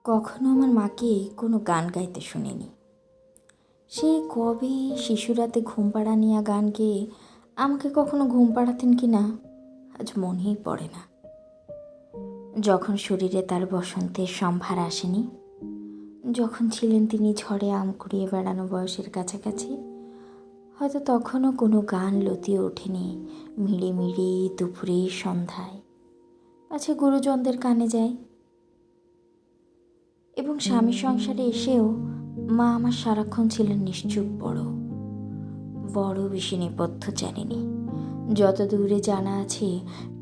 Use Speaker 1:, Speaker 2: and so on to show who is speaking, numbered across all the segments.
Speaker 1: কখনো আমার মাকে কোনো গান গাইতে শুনিনি। সেই কবে শিশুরাতে ঘুম পাড়ানিয়া গান গেয়ে আমাকে কখনো ঘুম পাড়াতেন কি না আজ মনেই পড়ে না। যখন শরীরে তার বসন্তের সম্ভার আসেনি, যখন ছিলেন তিনি ঝড়ে আম কুড়িয়ে বেড়ানো বয়সের কাছাকাছি, হয়তো তখনও কোনো গান লতিয়ে ওঠেনি মিড়ে মিড়ে দুপুরে সন্ধ্যায়, পাছে গুরুজনদের কানে যায়। এবং স্বামী সংসারে এসেও মা আমার সারাক্ষণ ছিলেন নিশ্চুপ, বড় বেশি নেপথ্য জানেনি। যত দূরে জানা আছে,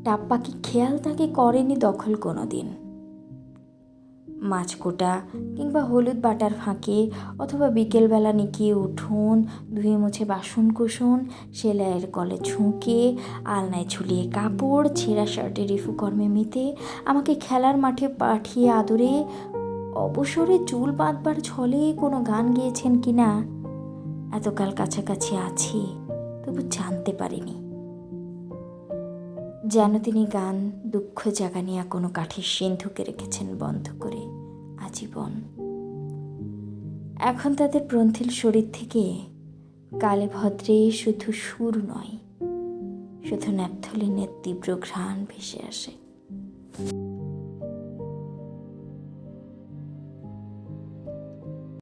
Speaker 1: টাপ পাখি খেয়াল তাকে করেনি দখল কোনো দিন। মাছ কোটা কিংবা হলুদ বাটার ফাঁকে অথবা বিকেলবেলা নিকিয়ে উঠোন ধুয়ে মুছে বাসন কুসন, সেলাইয়ের কলে ঝুঁকে, আলনায় ঝুলিয়ে কাপড়, ছেঁড়া শার্টের রিফুকর্মে মেতে, আমাকে খেলার মাঠে পাঠিয়ে আদরে অবসরে চুল বাঁধবার ছলে কোনো গান গেয়েছেন কিনা এতকাল কাছাকাছি আছি তবু জানতে পারিনি। যেন তিনি গান দুঃখ জাগানিয়া কোনো কাঠের সিন্ধুকে রেখেছেন বন্ধ করে আজীবন। এখন তাদের প্রন্থিল শরীর থেকে কালে ভদ্রে শুধু সুর নয়, শুধু ন্যাপথলিনের তীব্র ঘ্রাণ ভেসে আসে।